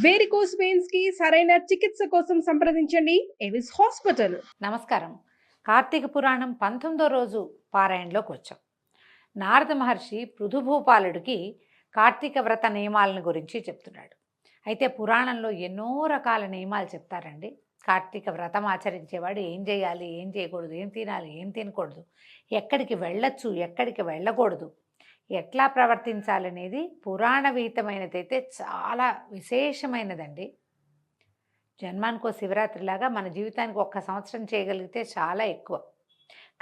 Varicose veins కి సరైన చికిత్స కోసం సంప్రదించండి ఎవిస్ హాస్పిటల్. నమస్కారం. కార్తీక పురాణం 19వ రోజు పారాయణలోకి వచ్చాం. నారద మహర్షి పృథుభూపాలుడికి కార్తీక వ్రత నియమాలను గురించి చెప్తున్నాడు. అయితే పురాణంలో ఎన్నో రకాల నియమాలు చెప్తారండి. కార్తీక వ్రతం ఆచరించేవాడు ఏం చేయాలి, ఏం చేయకూడదు, ఏం తినాలి, ఏం తినకూడదు, ఎక్కడికి వెళ్ళొచ్చు, ఎక్కడికి వెళ్ళకూడదు, ఎట్లా ప్రవర్తించాలనేది పురాణవీతమైనదైతే చాలా విశేషమైనదండి. జన్మానికో శివరాత్రిలాగా మన జీవితానికి ఒక్క సంవత్సరం చేయగలిగితే చాలా ఎక్కువ.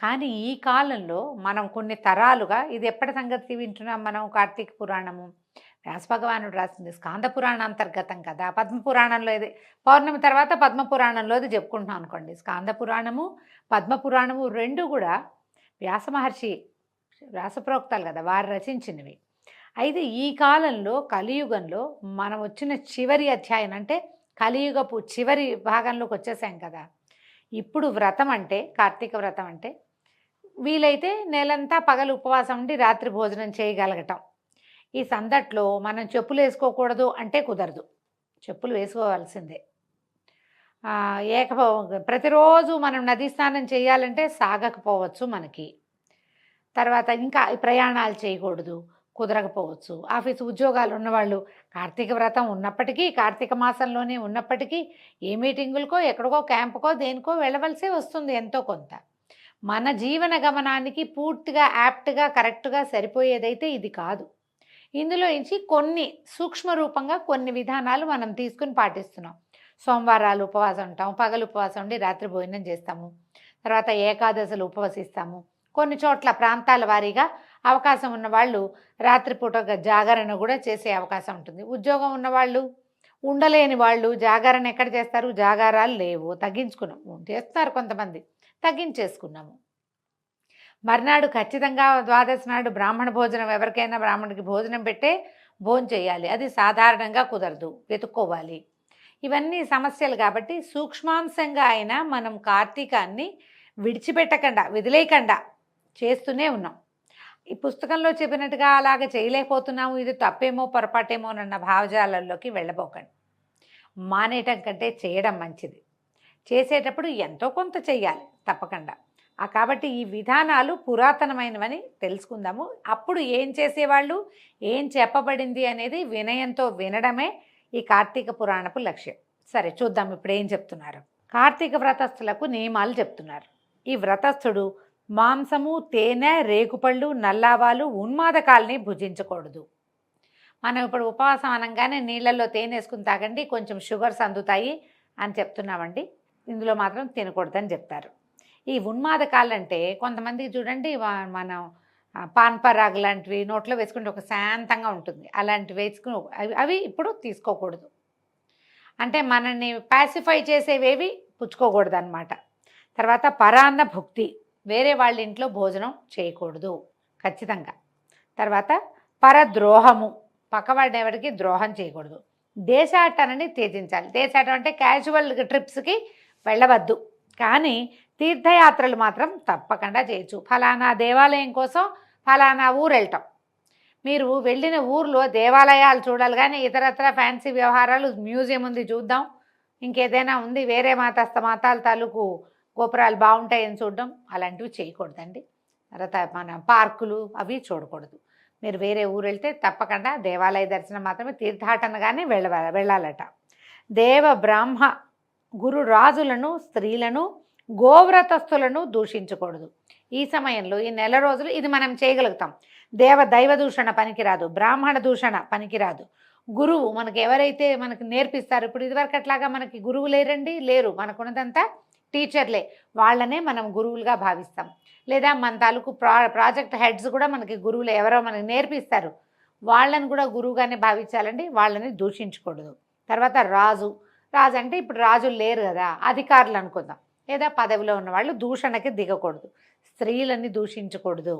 కానీ ఈ కాలంలో మనం కొన్ని తరాలుగా ఇది ఎప్పటి సంగతి వింటున్నాం మనం? కార్తీక పురాణము వ్యాసభగవానుడు రాసింది, స్కాంద పురాణాంతర్గతం కదా. పద్మపురాణంలో ఇది పౌర్ణమి తర్వాత పద్మపురాణంలో ఇది చెప్పుకుంటున్నాం అనుకోండి. స్కాంద పురాణము పద్మపురాణము రెండు కూడా వ్యాస మహర్షి వ్యాసప్రోక్తాలు కదా, వారు రచించినవి. అయితే ఈ కాలంలో కలియుగంలో మనం వచ్చిన చివరి అధ్యాయం అంటే కలియుగపు చివరి భాగంలోకి వచ్చేసాం కదా. ఇప్పుడు వ్రతం అంటే, కార్తీక వ్రతం అంటే వీలైతే నెలంతా పగలు ఉపవాసం ఉండి రాత్రి భోజనం చేయగలగటం. ఈ సందట్లో మనం చెప్పులు వేసుకోకూడదు అంటే కుదరదు, చెప్పులు వేసుకోవాల్సిందే. ప్రతిరోజు మనం నదీ స్నానం చేయాలంటే సాగకపోవచ్చు మనకి. తర్వాత ఇంకా ప్రయాణాలు చేయకూడదు, కుదరకపోవచ్చు. ఆఫీసు ఉద్యోగాలు ఉన్నవాళ్ళు కార్తీక వ్రతం ఉన్నప్పటికీ, కార్తీక మాసంలోనే ఉన్నప్పటికీ ఏ మీటింగులకో, ఎక్కడికో క్యాంపుకో, దేనికో వెళ్ళవలసే వస్తుంది ఎంతో కొంత. మన జీవన గమనానికి పూర్తిగా యాప్ట్గా కరెక్ట్గా సరిపోయేదైతే ఇది కాదు. ఇందులో నుంచి కొన్ని సూక్ష్మ రూపంగా కొన్ని విధానాలు మనం తీసుకుని పాటిస్తున్నాం. సోమవారాలు ఉపవాసం ఉంటాం, పగలు ఉపవాసం ఉండి రాత్రి భోజనం చేస్తాము. తర్వాత ఏకాదశులు ఉపవసిస్తాము. కొన్ని చోట్ల ప్రాంతాల వారీగా అవకాశం ఉన్నవాళ్ళు రాత్రిపూట జాగరణ కూడా చేసే అవకాశం ఉంటుంది. ఉద్యోగం ఉన్నవాళ్ళు, ఉండలేని వాళ్ళు జాగరణ ఎక్కడ చేస్తారు? జాగారాలు లేవు, తగ్గించుకున్నాము. చేస్తున్నారు కొంతమంది, తగ్గించేసుకున్నాము. మర్నాడు ఖచ్చితంగా ద్వాదశి నాడు బ్రాహ్మణ భోజనం, ఎవరికైనా బ్రాహ్మణుడికి భోజనం పెట్టే భోజనం చేయాలి. అది సాధారణంగా కుదరదు, వెతుక్కోవాలి. ఇవన్నీ సమస్యలు కాబట్టి సూక్ష్మాంశంగా అయినా మనం కార్తీకాన్ని విడిచిపెట్టకుండా, వదిలేయకుండా చేస్తూనే ఉన్నాం. ఈ పుస్తకంలో చెప్పినట్టుగా అలాగ చేయలేకపోతున్నాము, ఇది తప్పేమో పొరపాటేమో అన్న భావజాలల్లోకి వెళ్ళబోకండి. మానేయటం కంటే చేయడం మంచిది. చేసేటప్పుడు ఎంతో కొంత చెయ్యాలి తప్పకుండా. కాబట్టి ఈ విధానాలు పురాతనమైనవని తెలుసుకుందాము. అప్పుడు ఏం చేసేవాళ్ళు, ఏం చెప్పబడింది అనేది వినయంతో వినడమే ఈ కార్తీక పురాణపు లక్ష్యం. సరే చూద్దాం ఇప్పుడు ఏం చెప్తున్నారు. కార్తీక వ్రతస్థులకు నియమాలు చెప్తున్నారు. ఈ వ్రతస్థుడు మాంసము, తేనె, రేగుపళ్ళు, నల్లావాలు, ఉన్మాదకాలని భుజించకూడదు. మనం ఇప్పుడు ఉపవాసం అనగానే నీళ్ళల్లో తేనె వేసుకుని తాగండి, కొంచెం షుగర్స్ అందుతాయి అని చెప్తున్నామండి. ఇందులో మాత్రం తినకూడదని చెప్తారు. ఈ ఉన్మాదకాలంటే కొంతమందికి చూడండి, మనం పాన్పరాగ్ లాంటివి నోట్లో వేసుకుంటే ఒక శాంతంగా ఉంటుంది, అలాంటివి వేసుకుని అవి ఇప్పుడు తీసుకోకూడదు. అంటే మనల్ని ప్యాసిఫై చేసేవేవి పుచ్చుకోకూడదు అన్నమాట. తర్వాత పరాన్న భుక్తి, వేరే వాళ్ళ ఇంట్లో భోజనం చేయకూడదు ఖచ్చితంగా. తర్వాత పరద్రోహము, పక్కవాడిని ఎవరికి ద్రోహం చేయకూడదు. దేశాటనని త్యజించాలి. దేశాటం అంటే క్యాజువల్ ట్రిప్స్కి వెళ్ళవద్దు, కానీ తీర్థయాత్రలు మాత్రం తప్పకుండా చేయొచ్చు. ఫలానా దేవాలయం కోసం ఫలానా ఊరు వెళ్ళటం, మీరు వెళ్ళిన ఊర్లో దేవాలయాలు చూడాలి కానీ ఇతరత్ర ఫ్యాన్సీ వ్యవహారాలు, మ్యూజియం ఉంది చూద్దాం, ఇంకేదైనా ఉంది వేరే మతాల తాలూకు గోపురాలు బాగుంటాయని చూడడం, అలాంటివి చేయకూడదండి. తర్వాత మన పార్కులు అవి చూడకూడదు. మీరు వేరే ఊరు వెళ్తే తప్పకుండా దేవాలయ దర్శనం మాత్రమే, తీర్థాటనగానే వెళ్ళాలట. దేవ బ్రాహ్మ గురు రాజులను, స్త్రీలను, గోవ్రతస్థులను దూషించకూడదు. ఈ సమయంలో ఈ నెల రోజులు ఇది మనం చేయగలుగుతాం. దైవ దూషణ పనికిరాదు, బ్రాహ్మణ దూషణ పనికిరాదు. గురువు మనకి ఎవరైతే మనకి నేర్పిస్తారు, ఇప్పుడు ఇదివరకు అట్లాగా మనకి గురువు లేరు, మనకున్నదంతా టీచర్లే, వాళ్ళనే మనం గురువులుగా భావిస్తాం. లేదా మన తాలూకు ప్రాజెక్ట్ హెడ్స్ కూడా మనకి గురువులే, ఎవరో మనకి నేర్పిస్తారు, వాళ్ళని కూడా గురువుగానే భావించాలండి, వాళ్ళని దూషించకూడదు. తర్వాత రాజు అంటే ఇప్పుడు రాజులు లేరు కదా, అధికారులు అనుకుందాం, లేదా పదవిలో ఉన్నవాళ్ళు దూషణకి దిగకూడదు. స్త్రీలని దూషించకూడదు.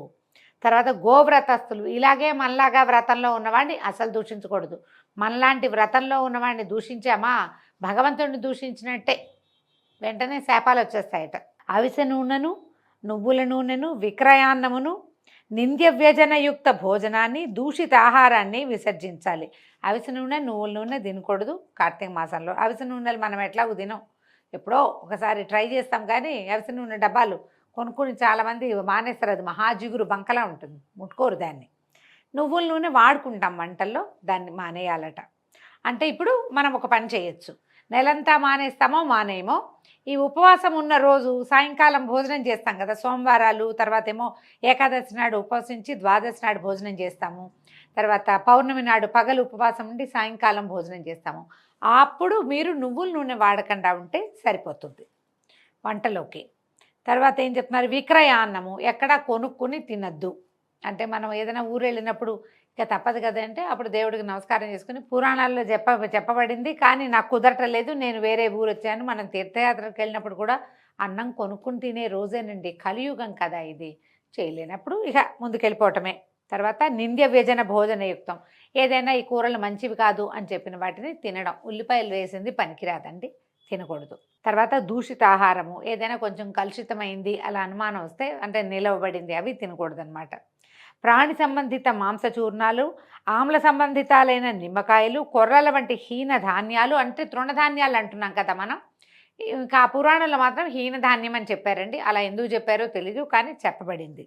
తర్వాత గోవ్రతస్థులు, ఇలాగే మనలాగా వ్రతంలో ఉన్నవాడిని అసలు దూషించకూడదు. మనలాంటి వ్రతంలో ఉన్నవాడిని దూషించామా భగవంతుడిని దూషించినట్టే, వెంటనే శాపాలు వచ్చేస్తాయట. అవిసె నూనెను, నువ్వుల నూనెను, విక్రయాన్నమును, నింద్యవ్యజనయుక్త భోజనాన్ని, దూషిత ఆహారాన్ని విసర్జించాలి. అవిసె నూనె, నువ్వుల నూనె తినకూడదు కార్తీక మాసంలో. అవిసె నూనెలు మనం ఎట్లాగూ తినం, ఎప్పుడో ఒకసారి ట్రై చేస్తాం, కానీ అవిసె నూనె డబ్బాలు కొనుక్కొని చాలామంది మానేస్తారు. అది మహాజిగురు బంకలా ఉంటుంది, ముట్టుకోరు దాన్ని. నువ్వుల నూనె వాడుకుంటాం వంటల్లో, దాన్ని మానేయాలట. అంటే ఇప్పుడు మనం ఒక పని చేయొచ్చు, నెలంతా మానేస్తామో మానేయమో, ఈ ఉపవాసం ఉన్న రోజు సాయంకాలం భోజనం చేస్తాం కదా, సోమవారాలు, తర్వాత ఏమో ఏకాదశి నాడు ఉపవసించి ద్వాదశి నాడు భోజనం చేస్తాము, తర్వాత పౌర్ణమి నాడు పగలు ఉపవాసం ఉండి సాయంకాలం భోజనం చేస్తాము. అప్పుడు మీరు నువ్వుల నూనె వాడకుండా ఉంటే సరిపోతుంది వంటలోకి. తర్వాత ఏం చెప్తున్నారు, విక్రయాన్నము ఎక్కడా కొనుక్కుని తినద్దు. అంటే మనం ఏదైనా ఊరు వెళ్ళినప్పుడు ఇక తప్పదు కదంటే అప్పుడు దేవుడికి నమస్కారం చేసుకుని, పురాణాల్లో చెప్పబడింది, కానీ నాకు కుదరటలేదు, నేను వేరే ఊరు వచ్చాను. మనం తీర్థయాత్రకు వెళ్ళినప్పుడు కూడా అన్నం కొనుక్కుని తినే రోజేనండి, కలియుగం కదా ఇది. చేయలేనప్పుడు ఇక ముందుకెళ్ళిపోవటమే. తర్వాత నింద్య వ్యజన భోజనయుక్తం, ఏదైనా ఈ కూరలు మంచివి కాదు అని చెప్పిన వాటిని తినడం. ఉల్లిపాయలు వేసింది పనికిరాదండి, తినకూడదు. తర్వాత దూషిత ఆహారము, ఏదైనా కొంచెం కలుషితమైంది అలా అనుమానం వస్తే, అంటే నిలవబడింది, అవి తినకూడదు అనమాట. ప్రాణి సంబంధిత మాంసచూర్ణాలు, ఆమ్ల సంబంధితాలైన నిమ్మకాయలు, కొర్రల వంటి హీన ధాన్యాలు, అంటే తృణధాన్యాలు అంటున్నాం కదా మనం. ఇంకా ఆ పురాణంలో మాత్రం హీనధాన్యం అని చెప్పారండి, అలా ఎందుకు చెప్పారో తెలీదు, కానీ చెప్పబడింది.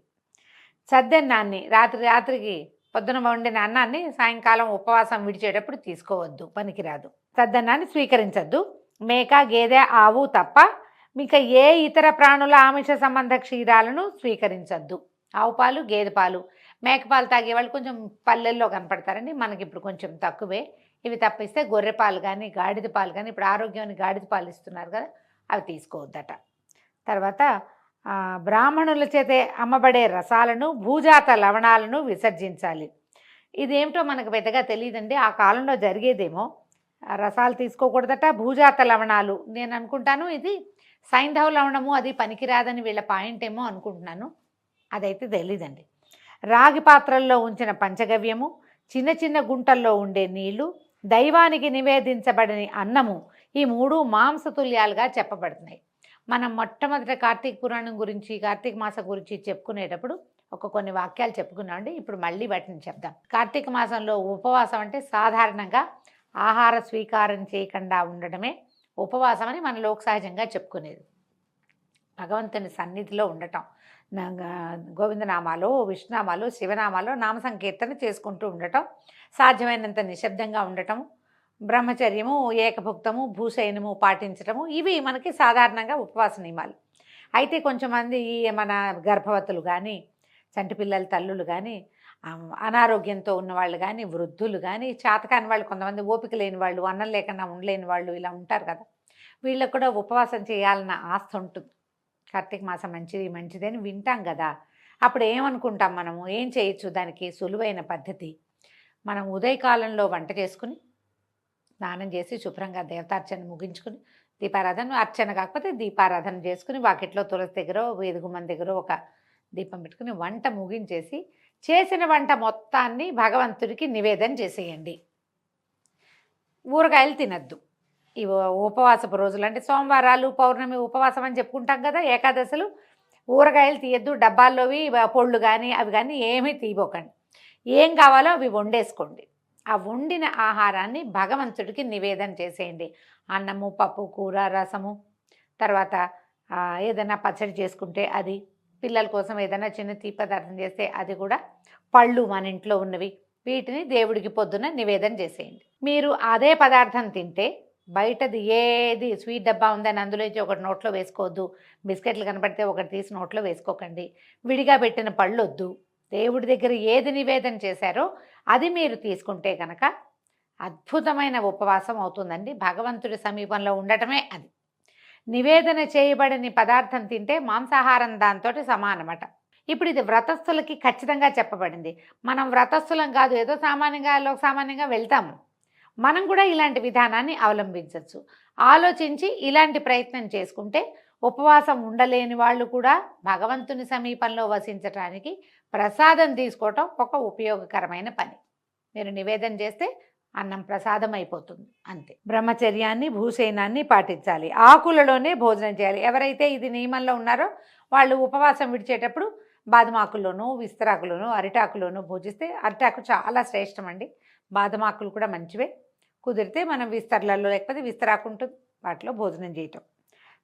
సద్దన్నాన్ని రాత్రికి పొద్దున వండిన అన్నాన్ని సాయంకాలం ఉపవాసం విడిచేటప్పుడు తీసుకోవద్దు, పనికిరాదు. సద్దన్నాన్ని స్వీకరించద్దు. మేక, గేదె, ఆవు తప్ప మిక ఏ ఇతర ప్రాణుల ఆమిష సంబంధ క్షీరాలను స్వీకరించద్దు. ఆవు పాలు, గేదె పాలు, మేకపాలు తాగేవాళ్ళు కొంచెం పల్లెల్లో కనపడతారండి, మనకి ఇప్పుడు కొంచెం తక్కువే. ఇవి తప్పిస్తే గొర్రె పాలు కానీ, గాడిద పాలు కానీ, ఇప్పుడు ఆరోగ్యాన్ని గాడిద పాలు ఇస్తున్నారు కదా, అవి తీసుకోవద్దట. తర్వాత బ్రాహ్మణుల చేతే అమ్మబడే రసాలను, భూజాత లవణాలను విసర్జించాలి. ఇదేమిటో మనకు పెద్దగా తెలియదండి, ఆ కాలంలో జరిగేదేమో. రసాలు తీసుకోకూడదట, భూజాత లవణాలు, నేను అనుకుంటాను ఇది సైంధవ లవణము అది పనికిరాదని వీళ్ళ పాయింట్ ఏమో అనుకుంటున్నాను, అదైతే తెలీదండి. రాగి పాత్రల్లో ఉంచిన పంచగవ్యము, చిన్న చిన్న గుంటల్లో ఉండే నీళ్లు, దైవానికి నివేదించబడని అన్నము, ఈ మూడు మాంసతుల్యాలుగా చెప్పబడుతున్నాయి. మనం మొట్టమొదట కార్తీక పురాణం గురించి, కార్తీక మాసం గురించి చెప్పుకునేటప్పుడు కొన్ని వాక్యాలు చెప్పుకున్నామండి, ఇప్పుడు మళ్ళీ వాటిని చెప్దాం. కార్తీక మాసంలో ఉపవాసం అంటే సాధారణంగా ఆహార స్వీకారం చేయకుండా ఉండడమే ఉపవాసం అని మన లోక సహజంగా చెప్పుకునేది. భగవంతుని సన్నిధిలో ఉండటం, గోవిందనామాలు, విష్ణునామాలు, శివనామాలు, నామ సంకీర్తన చేసుకుంటూ ఉండటం, సాధ్యమైనంత నిశ్శబ్దంగా ఉండటం, బ్రహ్మచర్యము, ఏకభుక్తము, భూశయనము పాటించటము, ఇవి మనకి సాధారణంగా ఉపవాస నియమాలు. అయితే కొంచెంమంది మన గర్భవతులు కానీ, చంటి పిల్లల తల్లులు కానీ, అనారోగ్యంతో ఉన్నవాళ్ళు కానీ, వృద్ధులు కానీ, చేతకాని వాళ్ళు, కొంతమంది ఓపిక లేని వాళ్ళు, అన్నం లేకుండా ఉండలేని వాళ్ళు, ఇలా ఉంటారు కదా, వీళ్ళకు కూడా ఉపవాసం చేయాలన్న ఆస్థ ఉంటుంది. కార్తీక మాసం మంచిదని వింటాం కదా, అప్పుడు ఏమనుకుంటాం మనము, ఏం చేయొచ్చు దానికి సులువైన పద్ధతి. మనం ఉదయకాలంలో వంట చేసుకుని, స్నానం చేసి శుభ్రంగా దేవతార్చన ముగించుకుని, దీపారాధన, అర్చన కాకపోతే దీపారాధన చేసుకుని, వాకిట్లో తులసి దగ్గర, వేదిగుమ్మం దగ్గర ఒక దీపం పెట్టుకుని వంట ముగించేసి, చేసిన వంట మొత్తాన్ని భగవంతుడికి నివేదన చేసేయండి. ఊరగాయలు తినద్దు. ఈ ఉపవాసపు రోజులు అంటే సోమవారాలు, పౌర్ణమి ఉపవాసం అని చెప్పుకుంటాం కదా, ఏకాదశులు, ఊరగాయలు తీయద్దు. డబ్బాల్లోవి పొళ్ళు కానీ అవి కానీ ఏమీ తీయబోకండి. ఏం కావాలో అవి వండేసుకోండి. ఆ వండిన ఆహారాన్ని భగవంతుడికి నివేదన చేసేయండి. అన్నము, పప్పు, కూర, రసము, తర్వాత ఏదైనా పచ్చడి చేసుకుంటే అది, పిల్లల కోసం ఏదైనా చిన్న తీపి పదార్థం చేస్తే అది కూడా, పళ్ళు మన ఇంట్లో ఉన్నవి, వీటిని దేవుడికి పొద్దున నివేదన చేసేయండి. మీరు అదే పదార్థం తింటే బయటది ఏది స్వీట్ డబ్బా ఉందని అందులోంచి ఒకటి నోట్లో వేసుకోవద్దు, బిస్కెట్లు కనబడితే ఒకటి తీసి నోట్లో వేసుకోకండి, విడిగా పెట్టిన పళ్ళు వద్దు. దేవుడి దగ్గర ఏది నివేదన చేశారో అది మీరు తీసుకుంటే కనుక అద్భుతమైన ఉపవాసం అవుతుందండి. భగవంతుడి సమీపంలో ఉండటమే అది. నివేదన చేయబడని పదార్థం తింటే మాంసాహారం దాంతో సమానమట. ఇప్పుడు ఇది వ్రతస్థులకి ఖచ్చితంగా చెప్పబడింది. మనం వ్రతస్థులం కాదు, ఏదో సామాన్యంగా వెళ్తాము. మనం కూడా ఇలాంటి విధానాన్ని అవలంబించవచ్చు. ఆలోచించి ఇలాంటి ప్రయత్నం చేసుకుంటే ఉపవాసం ఉండలేని వాళ్ళు కూడా భగవంతుని సమీపంలో వసించడానికి ప్రసాదం తీసుకోవటం ఒక ఉపయోగకరమైన పని. మీరు నివేదన చేస్తే అన్నం ప్రసాదం అయిపోతుంది, అంతే. బ్రహ్మచర్యాన్ని, భూశయనాన్ని పాటించాలి. ఆకులలోనే భోజనం చేయాలి. ఎవరైతే ఇది నియమంలో ఉన్నారో వాళ్ళు ఉపవాసం విడిచేటప్పుడు బాదమాకుల్లోనూ విస్తరాకులోనూ అరిటాకులోనూ పూజిస్తే అరిటాకు చాలా శ్రేష్టం అండి. బాదమాకులు కూడా మంచివే. కుదిరితే మనం విస్తర్లలో లేకపోతే విస్తరాకు ఉంటుంది వాటిలో భోజనం చేయటం.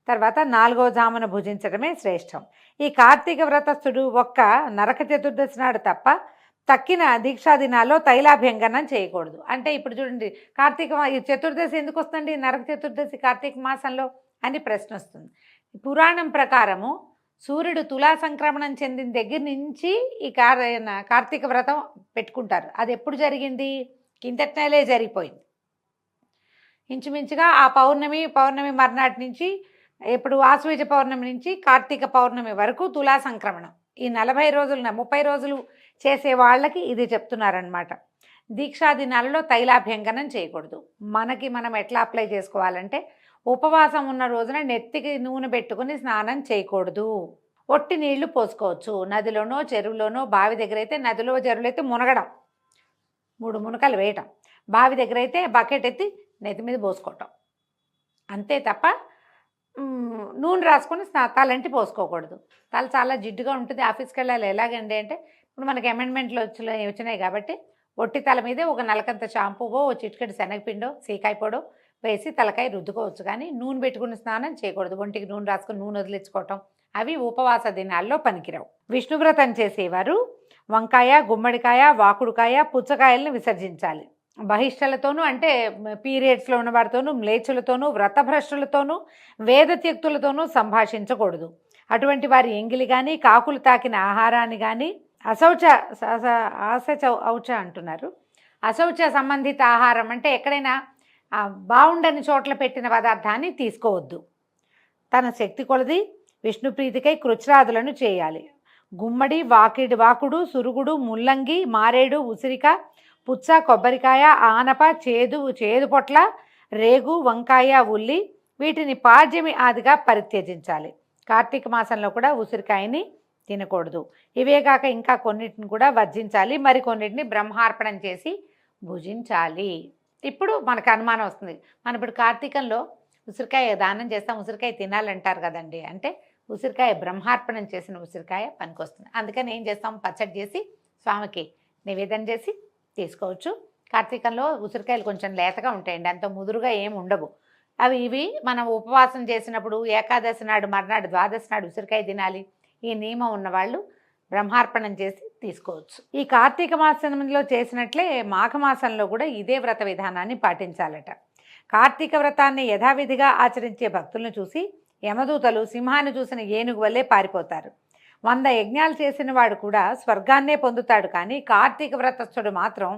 తర్వాత 4వ జామున భుజించడమే శ్రేష్టం. ఈ కార్తీక వ్రతస్థుడు ఒక్క నరక చతుర్దశి నాడు తప్ప తక్కిన దీక్షా దినాల్లో తైలాభ్యంగనం చేయకూడదు. అంటే ఇప్పుడు చూడండి, ఈ చతుర్దశి ఎందుకు వస్తుంది, నరక చతుర్దశి కార్తీక మాసంలో అని ప్రశ్న వస్తుంది. పురాణం ప్రకారము సూర్యుడు తులా సంక్రమణం చెందిన దగ్గర నుంచి ఈ కార్తీక వ్రతం పెట్టుకుంటారు. అది ఎప్పుడు జరిగింది, కిందటి నెలే జరిగిపోయింది. ఇంచుమించుగా ఆ పౌర్ణమి మర్నాటి నుంచి ఇప్పుడు ఆశ్వయుజ పౌర్ణమి నుంచి కార్తీక పౌర్ణమి వరకు తులా సంక్రమణం. ఈ 40 రోజులు 30 రోజులు చేసే వాళ్ళకి ఇది చెప్తున్నారనమాట. దీక్షా దినాలలో తైలాభ్యంగనం చేయకూడదు. మనం ఎట్లా అప్లై చేసుకోవాలంటే, ఉపవాసం ఉన్న రోజున నెత్తికి నూనె పెట్టుకుని స్నానం చేయకూడదు. ఒట్టి నీళ్లు పోసుకోవచ్చు. నదిలోనో చెరువులోనో, బావి దగ్గర అయితే నదిలో చెరువులో అయితే మునగడం, 3 మునకలు వేయటం. బావి దగ్గర అయితే బకెట్ ఎత్తి నెత్తి మీద పోసుకోవటం అంతే తప్ప నూనె రాసుకొని తలంటి పోసుకోకూడదు. తల చాలా జిడ్డుగా ఉంటుంది. ఆఫీస్కి వెళ్ళాలి. ఎలాగండి అంటే, ఇప్పుడు మనకి అమెండ్మెంట్లు వచ్చినాయి కాబట్టి ఒట్టి తల మీదే ఒక నలకంత షాంపూవో, చిటికెడు శనగపిండో, సీకాయ పొడో వేసి తలకాయ రుద్దుకోవచ్చు. కానీ నూనె పెట్టుకుని స్నానం చేయకూడదు. ఒంటికి నూనె రాసుకుని నూనె వదిలించుకోవటం అవి ఉపవాస దినాల్లో పనికిరావు. విష్ణువ్రతం చేసేవారు వంకాయ, గుమ్మడికాయ, వాకుడుకాయ, పుచ్చకాయలను విసర్జించాలి. బహిష్టలతోనూ అంటే పీరియడ్స్లో ఉన్నవారితోనూ, మ్లేచ్చులతోనూ, వ్రతభ్రష్టులతోనూ, వేదత్యక్తులతోనూ సంభాషించకూడదు. అటువంటి వారి ఎంగిలి కానీ, కాకులు తాకిన ఆహారాన్ని కానీ, అశౌచ సంబంధిత ఆహారం అంటే ఎక్కడైనా బాగుండని చోట్ల పెట్టిన పదార్థాన్ని తీసుకోవద్దు. తన శక్తి కొలది విష్ణుప్రీతికై కృచ్రాదులను చేయాలి. గుమ్మడి, వాకుడు, సురుగుడు, ముల్లంగి, మారేడు, ఉసిరిక, పుచ్చ, కొబ్బరికాయ, ఆనప, చేదు పొట్ల, రేగు, వంకాయ, ఉల్లి వీటిని పాడ్యమి ఆదిగా పరిత్యజించాలి. కార్తీక మాసంలో కూడా ఉసిరికాయని తినకూడదు. ఇవేగాక ఇంకా కొన్నిటిని కూడా వర్జించాలి. మరికొన్నిటిని బ్రహ్మార్పణం చేసి భుజించాలి. ఇప్పుడు మనకు అనుమానం వస్తుంది, మనం ఇప్పుడు కార్తీకంలో ఉసిరికాయ దానం చేస్తాం, ఉసిరికాయ తినాలంటారు కదండి. అంటే ఉసిరికాయ బ్రహ్మార్పణం చేసిన ఉసిరికాయ పనికొస్తుంది. అందుకని ఏం చేస్తాం, పచ్చడి చేసి స్వామికి నివేదన చేసి తీసుకోవచ్చు. కార్తీకంలో ఉసిరికాయలు కొంచెం లేతగా ఉంటాయండి, అంత ముదురుగా ఏమి ఉండవు. ఇవి మనం ఉపవాసం చేసినప్పుడు ఏకాదశి నాడు, మర్నాడు, ద్వాదశి నాడు ఉసిరికాయ తినాలి. ఈ నియమం ఉన్నవాళ్ళు బ్రహ్మార్పణం చేసి తీసుకోవచ్చు. ఈ కార్తీక మాసంలో చేసినట్లే మాఘమాసంలో కూడా ఇదే వ్రత విధానాన్ని పాటించాలట. కార్తీక వ్రతాన్ని యథావిధిగా ఆచరించే భక్తులను చూసి యమదూతలు సింహాన్ని చూసిన ఏనుగు వల్లే పారిపోతారు. 100 యజ్ఞాలు చేసిన వాడు కూడా స్వర్గాన్నే పొందుతాడు. కానీ కార్తీక వ్రతస్థుడు మాత్రం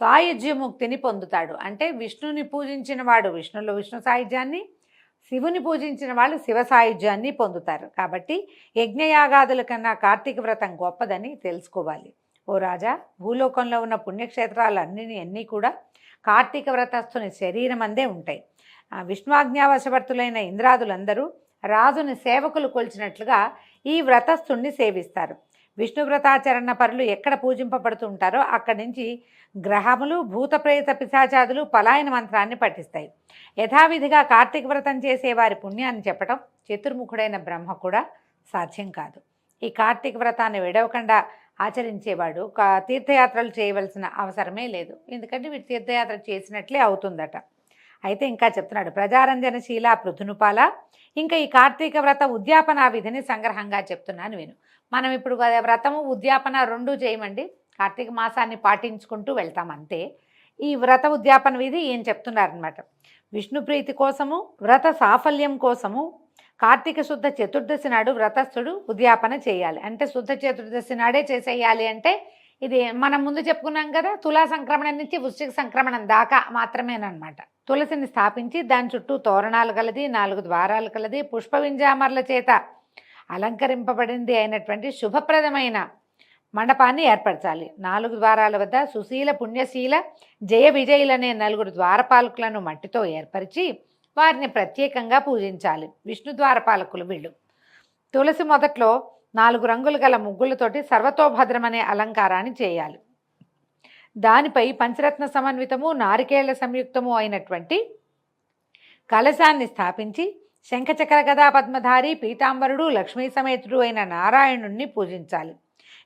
సాయుజ్యముక్తిని పొందుతాడు. అంటే విష్ణుని పూజించిన వాడు విష్ణు సాయుధ్యాన్ని, శివుని పూజించిన వాళ్ళు శివ సాయుధ్యాన్ని పొందుతారు. కాబట్టి యజ్ఞయాగాదుల కన్నా కార్తీక వ్రతం గొప్పదని తెలుసుకోవాలి. ఓ రాజా, భూలోకంలో ఉన్న పుణ్యక్షేత్రాలన్నీ కూడా కార్తీక వ్రతస్థుని శరీరం అందే ఉంటాయి. విష్ణువాజ్ఞావశవర్తులైన ఇంద్రాదులందరూ రాజుని సేవకులు కొలిచినట్లుగా ఈ వ్రతస్థుణ్ణి సేవిస్తారు. విష్ణు వ్రతాచరణ పరులు ఎక్కడ పూజింపబడుతూ ఉంటారో అక్కడి నుంచి గ్రహములు, భూత ప్రేత పిశాచాదులు పలాయన మంత్రాన్ని పఠిస్తాయి. యథావిధిగా కార్తీక వ్రతం చేసే వారి పుణ్యాన్ని చెప్పటం చతుర్ముఖుడైన బ్రహ్మ కూడా సాధ్యం కాదు. ఈ కార్తీక వ్రతాన్ని విడవకుండా ఆచరించేవాడు తీర్థయాత్రలు చేయవలసిన అవసరమే లేదు. ఎందుకంటే వీడు తీర్థయాత్ర చేసినట్లే అవుతుందట. అయితే ఇంకా చెప్తున్నాడు, ప్రజారంజనశీల పృథునుపాల. ఇంకా ఈ కార్తీక వ్రత ఉద్యాపన విధిని సంగ్రహంగా చెప్తున్నాను విను. మనం ఇప్పుడు వ్రతము ఉద్యాపన 2 చేయమండి, కార్తీక మాసాన్ని పాటించుకుంటూ వెళ్తాం అంతే. ఈ వ్రత ఉద్యాపన విధి ఏం చెప్తున్నారనమాట. విష్ణుప్రీతి కోసము, వ్రత సాఫల్యం కోసము కార్తీక శుద్ధ చతుర్దశి నాడు వ్రతస్థుడు ఉద్యాపన చేయాలి. అంటే శుద్ధ చతుర్దశి నాడే చేసేయాలి. అంటే ఇది మనం ముందు చెప్పుకున్నాం కదా, తులా సంక్రమణం నుంచి వృశ్చిక సంక్రమణం దాకా మాత్రమేనమాట. తులసిని స్థాపించి దాని చుట్టూ తోరణాలు కలది, 4 ద్వారాలు కలది, పుష్పవింజామర్ల చేత అలంకరింపబడింది అయినటువంటి శుభప్రదమైన మండపాన్ని ఏర్పరచాలి. 4 ద్వారాల వద్ద సుశీల, పుణ్యశీల, జయ విజయులనే 4 ద్వారపాలకులను మట్టితో ఏర్పరిచి వారిని ప్రత్యేకంగా పూజించాలి. విష్ణు ద్వారపాలకులు వీళ్ళు. తులసి మొదట్లో 4 రంగులు గల ముగ్గులతోటి సర్వతోభద్రమనే అలంకారాన్ని చేయాలి. దానిపై పంచరత్న సమన్వితము, నారికేళ్ల సంయుక్తము అయినటువంటి కలశాన్ని స్థాపించి శంఖచక్ర గదా పద్మధారి పీతాంబరుడు లక్ష్మీ సమేతుడు అయిన నారాయణుణ్ణి పూజించాలి.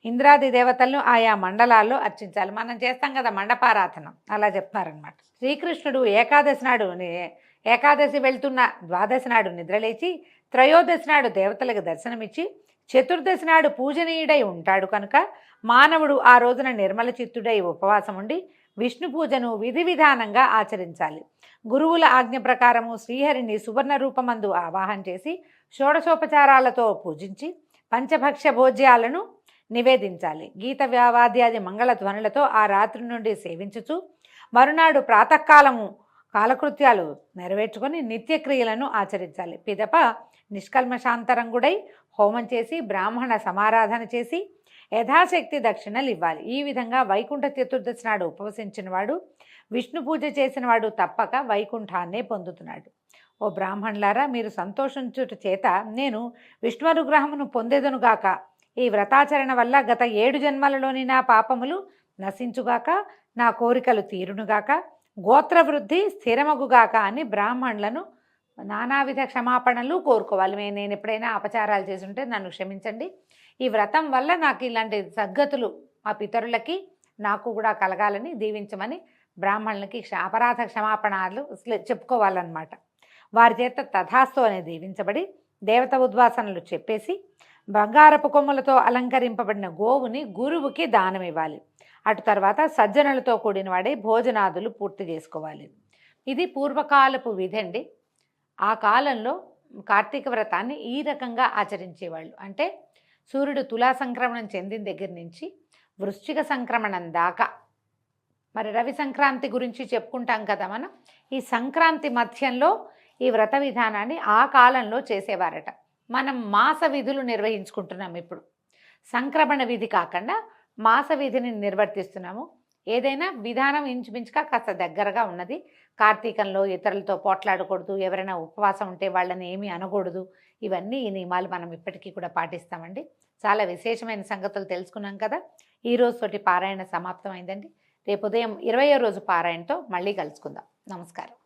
ఇంద్రాది దేవతలను ఆయా మండలాల్లో అర్చించాలి. మనం చేస్తాం కదా మండపారాధన, అలా చెప్తారనమాట. శ్రీకృష్ణుడు ఏకాదశి వెళ్తున్న ద్వాదశి నాడు నిద్రలేచి త్రయోదశి నాడు దేవతలకు దర్శనమిచ్చి చతుర్దశి నాడు పూజనీయుడై ఉంటాడు కనుక మానవుడు ఆ రోజున నిర్మల చిత్తుడై ఉపవాసం ఉండి విష్ణు పూజను విధి విధానంగా ఆచరించాలి. గురువుల ఆజ్ఞ ప్రకారము శ్రీహరిని సువర్ణ రూపమందు ఆవాహన చేసి షోడశోపచారాలతో పూజించి పంచభక్ష్య భోజ్యాలను నివేదించాలి. గీత వాద్యాది మంగళ ధ్వనులతో ఆ రాత్రి నుండి సేవించుచు మరునాడు ప్రాతకాలము కాలకృత్యాలు నెరవేర్చుకొని నిత్యక్రియలను ఆచరించాలి. పిదప నిష్కల్మషాంతరంగుడై హోమం చేసి బ్రాహ్మణ సమారాధన చేసి యథాశక్తి దక్షిణలు ఇవ్వాలి. ఈ విధంగా వైకుంఠ చతుర్దశి నాడు ఉపవసించిన వాడు విష్ణు పూజ చేసిన వాడు తప్పక వైకుంఠాన్నే పొందుతున్నాడు. ఓ బ్రాహ్మణులారా, మీరు సంతోషించుట చేత నేను విష్ణునుగ్రహమును పొందేదనుగాక. ఈ వ్రతాచరణ వల్ల గత 7 జన్మలలోని నా పాపములు నశించుగాక, నా కోరికలు తీరునుగాక, గోత్రవృద్ధి స్థిరమగుగాక అని బ్రాహ్మణులను నానావిధ క్షమాపణలు కోరుకోవాలి. నేను ఎప్పుడైనా అపచారాలు చేసుంటే నన్ను క్షమించండి. ఈ వ్రతం వల్ల నాకు ఇలాంటి సద్గతులు మా పితరులకి నాకు కూడా కలగాలని దీవించమని బ్రాహ్మణులకి అపరాధ క్షమాపణలు చెప్పుకోవాలన్నమాట. వారి చేత తథాస్తు అని దీవించబడి దేవత ఉద్వాసనలు చెప్పేసి బంగారపు కొమ్ములతో అలంకరింపబడిన గోవుని గురువుకి దానం ఇవ్వాలి. అటు తర్వాత సజ్జనులతో కూడిన వాడే భోజనాదులు పూర్తి చేసుకోవాలి. ఇది పూర్వకాలపు విధి అండి. ఆ కాలంలో కార్తీక వ్రతాన్ని ఈ రకంగా ఆచరించేవాళ్ళు. అంటే సూర్యుడు తులా సంక్రమణం చెందిన దగ్గర నుంచి వృశ్చిక సంక్రమణం దాకా, మరి రవి సంక్రాంతి గురించి చెప్పుకుంటాం కదా మనం. ఈ సంక్రాంతి మధ్యంలో ఈ వ్రత విధానాన్ని ఆ కాలంలో చేసేవారట. మనం మాస విధులు నిర్వహించుకుంటున్నాం ఇప్పుడు. సంక్రమణ విధి కాకుండా మాస విధిని నిర్వర్తిస్తున్నాము. ఏదైనా విధానం ఇంచుమించుగా కాస్త దగ్గరగా ఉన్నది. కార్తీకంలో ఇతరులతో పోట్లాడకూడదు, ఎవరైనా ఉపవాసం ఉంటే వాళ్ళని ఏమీ అనకూడదు. ఇవన్నీ ఈ నియమాలు మనం ఇప్పటికీ కూడా పాటిస్తామండి. చాలా విశేషమైన సంగతులు తెలుసుకున్నాం కదా. ఈ రోజుతోటి పారాయణ సమాప్తం అయిందండి. రేపు ఉదయం 20వ రోజు పారాయణతో మళ్ళీ కలుసుకుందాం. నమస్కారం.